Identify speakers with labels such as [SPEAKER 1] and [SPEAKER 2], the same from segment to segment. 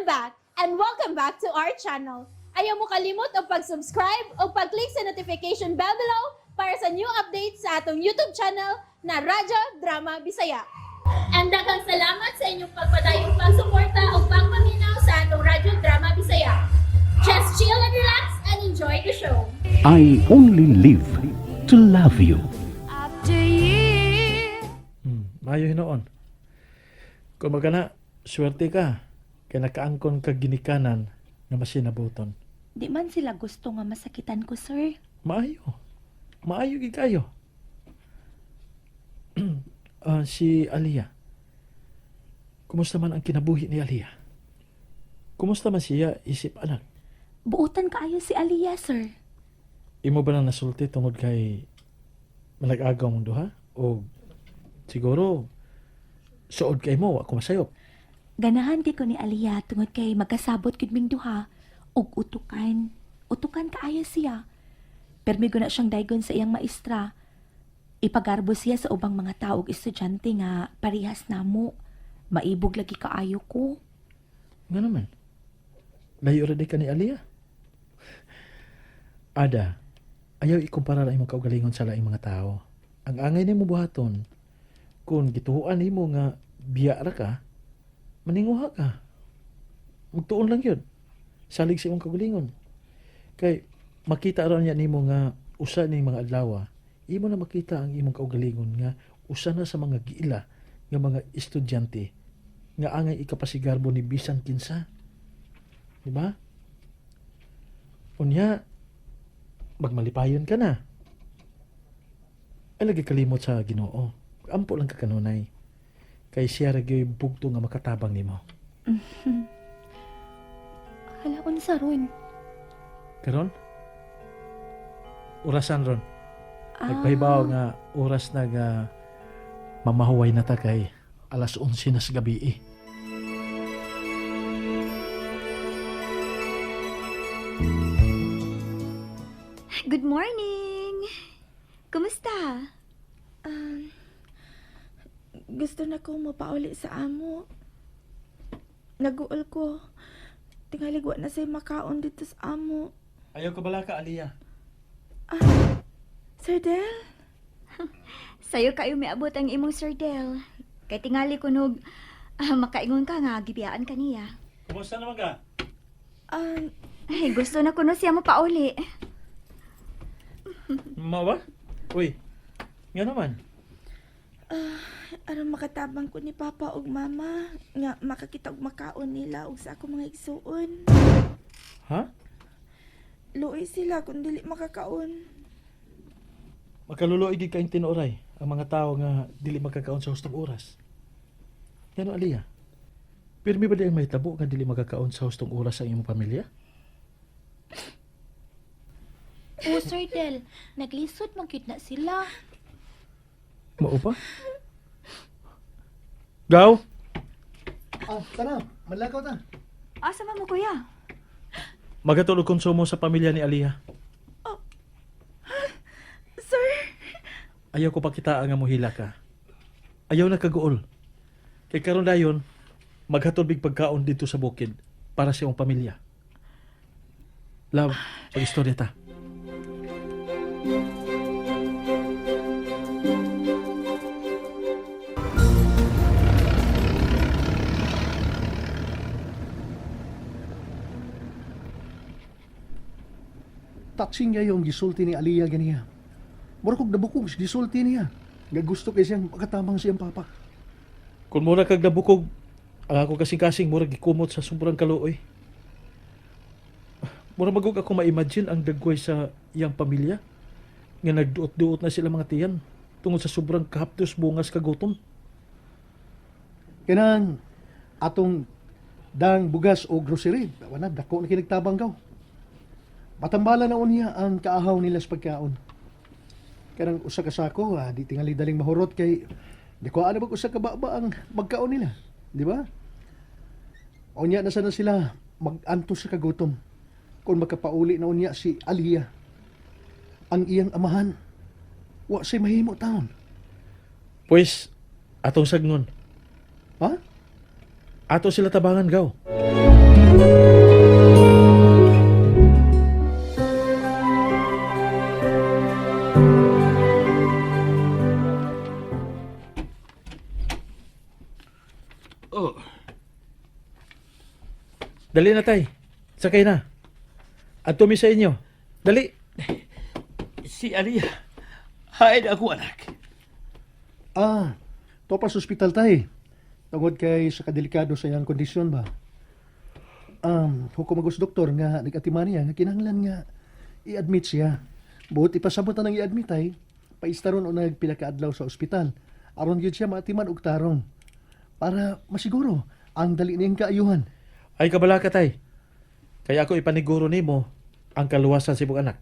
[SPEAKER 1] I'm back, and welcome back to our channel. Ayaw mo kalimot o pag-subscribe o pag-click sa notification bell below para sa new updates sa atong YouTube channel na Radyo Drama Bisaya. And daghang salamat sa inyong pagpadayong pagsuporta o pagpaminaw sa atong Radyo Drama Bisaya. Just chill and relax and enjoy the show.
[SPEAKER 2] I only live to love you.
[SPEAKER 3] Mayo hinoon. Kung magana, swerte ka. Kaya nakaangkon ka ginikanan nga masinabuton.
[SPEAKER 4] Di man sila gusto nga masakitan ko, sir.
[SPEAKER 3] Maayo. Maayo gid kayo. Si Aliyah. Kumusta man ang kinabuhi ni Aliyah? Kumusta man siya isip anak?
[SPEAKER 4] Buutan kaayo si Aliyah, sir.
[SPEAKER 3] Imo ba na nasulti tungod kay manag-agaw mong duha? O siguro suod kay mo, ako masayop.
[SPEAKER 4] Ganahan kay ko ni Aliyah tungod kay magkasabot gid ming duha og utukan. Utukan kaayo siya. Permi na siyang daygon sa iyang maestra. Ipagarbo siya sa ubang mga tao ug estudyante nga parehas namo. Maibog lagi kaayo ko.
[SPEAKER 3] Nga naman. Layo ra di ka ni Aliyah. Ada, ayaw ikumpara ang imong kaugalingon sa laing mga tao. Ang angay nimo buhaton, kung gituhuan nimo nga biya ra ka, maninguha ka. Magtuon lang yun. Salig sa imong kaugalingon. Kay makita ra niya nimo nga usa ni mga adlaw, imo na makita ang imong kaugalingon nga usa na sa mga giila nga mga estudyante nga angay ikapasigarbo ni bisan kinsa. Di ba? Unya, magmalipayon ka na. Ay lagi kalimot sa Ginoo. Ampo lang ka kanunay. Kay siya ragyoy bugto nga makatabang nimo.
[SPEAKER 4] Hala unsa ron?
[SPEAKER 3] Karon? Orasan ron. Nagpahibaw nga oras na nga mamahuway na ta kay alas 11 na sa gabi eh.
[SPEAKER 5] Good morning! Kumusta?
[SPEAKER 6] Gusto na kong mapauli sa amo. Naguol ko. Tingaligwa na sa'y makaon dito sa amo.
[SPEAKER 3] Ayaw ka bala ka, Aliyah.
[SPEAKER 6] Sir Del?
[SPEAKER 5] Sayo kayo may abot ang imong Sir Del. Kay tingali ko nog makaingon ka nga, gibiyaan ka niya.
[SPEAKER 3] Kumusta naman ka?
[SPEAKER 5] Ay, gusto na kuno siya mo pauli.
[SPEAKER 3] Mawa? Uy, nga naman.
[SPEAKER 6] Aron makatabang ko ni Papa ug Mama nga makakita og makaon nila ug sa ako mga igsuon.
[SPEAKER 3] Ha?
[SPEAKER 6] Luoy sila kung dili makakaon.
[SPEAKER 3] Makaluloy gid kaing tinuoray ang mga tao nga dili magkakaon sa hustong oras. Ngano, Aliyah? Pirmi ba di ang mahitabo nga dili magkakaon sa hustong oras ang imong pamilya?
[SPEAKER 4] O, Sir Del, naglisod man gyud na sila.
[SPEAKER 3] Mao pa? Gaw?
[SPEAKER 7] Tara, malakaw ta.
[SPEAKER 5] Asa man mo kuya?
[SPEAKER 3] Magatulog konsumo sa pamilya ni Aliyah.
[SPEAKER 6] Sir,
[SPEAKER 3] Ayaw ko pakita nga mohila ka. Ayaw na kaguol. Kay karon dayon, maghatod big pagkaon dito sa bukid para sa iyong pamilya. Love, pag-istorya ta.
[SPEAKER 7] Tatsing niya yung gisulti ni Aliyah ganiya. Mura kong nabukog sa gisulti niya. Nga gusto kay siyang makatamang siyang papa.
[SPEAKER 3] Kung mura kag nabukog, ang ako kasing-kasing mura gikumot sa sobrang kaluoy. Mura magug ako ma-imagine ang dagway sa iyang pamilya nga nagduot-duot na sila mga tiyan tungod sa sobrang kahaptos bungas kagutom.
[SPEAKER 7] Kanang atong dang bugas o grocery. Wala, dako na kinagtabang kaw. Matambala na unya ang kaahaw nila sa pagkaon. Kanang usa ka sako, di tingali daling mahurot kay di ko ano usa ka baba ang magkaon nila, di ba? Unya na sana sila magantos sa kagutom. Kung makapauli na unya si Aliyah, ang iyang amahan, wa say mahimo taon.
[SPEAKER 3] Pues, atong sagnon.
[SPEAKER 7] Ha?
[SPEAKER 3] Ato sila tabangan gaw.
[SPEAKER 8] Oh,
[SPEAKER 3] Dali na, tay. Sakay na. At tumi sa inyo. Dali.
[SPEAKER 8] si Alia. Hain ako, anak.
[SPEAKER 7] To pa sa ospital tay. Tungod kay sa kadelikado sa iyang kondisyon ba? Hukom agos doktor nga nag-atiman niya nga kinahanglan nga i-admit siya. Buot ipasabot na nang i-admit ay paistaron o nagpila ka adlaw sa ospital. Aron gyud siya maatiman og tarong para masiguro ang dali niyang kaayuhan.
[SPEAKER 3] Ay kabala ka, tay. Kaya ako ipaniguro nimo ang kaluwasan sa imong anak.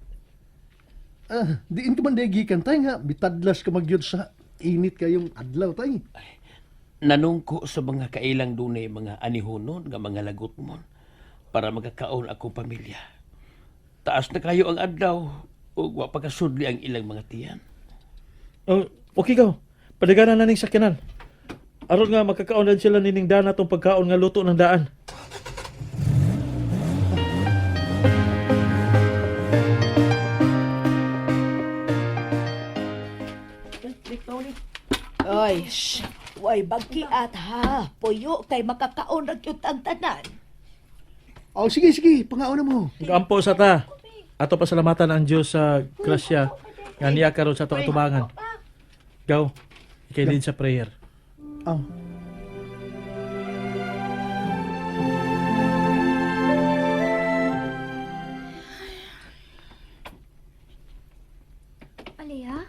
[SPEAKER 7] Diin ka man gikan tay nga bitadlas ka magyud sa init kayong adlaw tay.
[SPEAKER 8] Nanungko sa mga kailang dunay mga anihonon nga mga lagot mo para magkakaon ako pamilya. Taas na kayo ang adlaw o wa pagkasudli ang ilang mga tiyan.
[SPEAKER 3] Oh, okay ka. Padaganan na ning sakyanan. Aron nga magkakaon sila nining dana tong pagkaon nga luto ng daan.
[SPEAKER 4] Ay, way bagkiat ha. Puyo kay makakaon ra gyud ang tanan.
[SPEAKER 7] Sige, pangaon mo.
[SPEAKER 3] Gampo sa ta. Ato pasalamatan ang Dios sa grasya nga niya karon sa atong atubangan. Gaw, ikay lead sa prayer.
[SPEAKER 7] Aw.
[SPEAKER 5] Alia?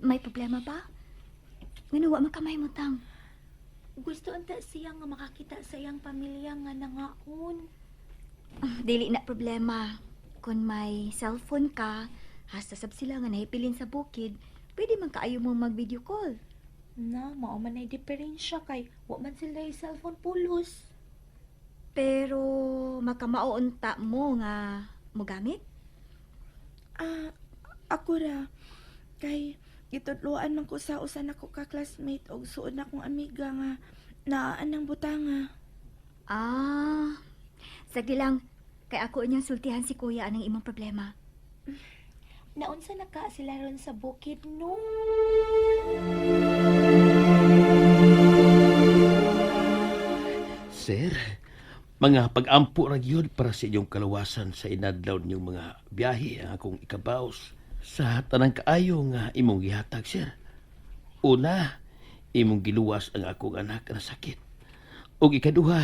[SPEAKER 5] May problema ba? Nganuwa makamay mo tang.
[SPEAKER 4] Gusto unta siya nga makakita sa iyang pamilya nga nangaon.
[SPEAKER 5] Dili na problema. Kung may cellphone ka, hasta sab sila nga nahipilin sa bukid, pwede man kaayo mo mag-video call.
[SPEAKER 4] Na, mao man ay diferensya kay wa man sila yung cellphone pulos.
[SPEAKER 5] Pero makamao-unta mo nga mo gamit?
[SPEAKER 6] Ako ra. Kay gitudloan man ko sa usa nako ka classmate og suod na kong amiga nga naaan ng butanga.
[SPEAKER 5] Sagdi lang. Kay ako inyong sultihan si kuya anang imong problema.
[SPEAKER 4] Naunsa na ka sila ron sa bukid no?
[SPEAKER 8] Sir, mga pag-ampo ra gyud para sa inyong kalawasan sa inadlaw niyong mga biyahe ang akong ikabaos sa tanang kaayo nga imong gihatag, sir. Una, imong giluwas ang akong anak na sakit. Ug ikaduha,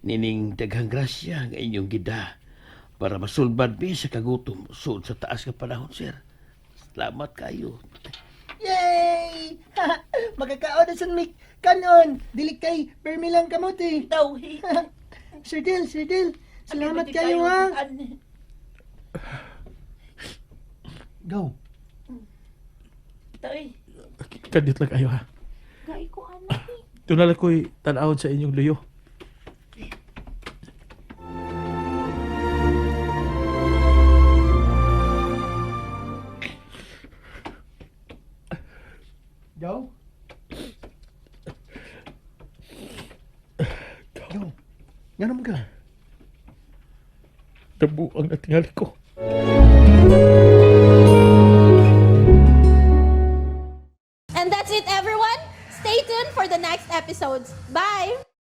[SPEAKER 8] nining daghang grasya nga inyong gida para masulbad mi sa kagutom sud sa taas nga panahon, sir. Salamat kayo.
[SPEAKER 9] Yay! Magkakaon na sa mic. Kanon! Dili kay permi lang kamuti. Daw. Sir Del. Salamat kayo ha.
[SPEAKER 7] Go.
[SPEAKER 3] Kadit lang kayo ha.
[SPEAKER 4] Gai ko anak eh.
[SPEAKER 3] Tunala ko'y tanawon sa inyong luyo.
[SPEAKER 7] Go. Nga naman ka.
[SPEAKER 3] Tabu ang natingali ko.
[SPEAKER 1] And that's it, everyone. Stay tuned for the next episodes. Bye!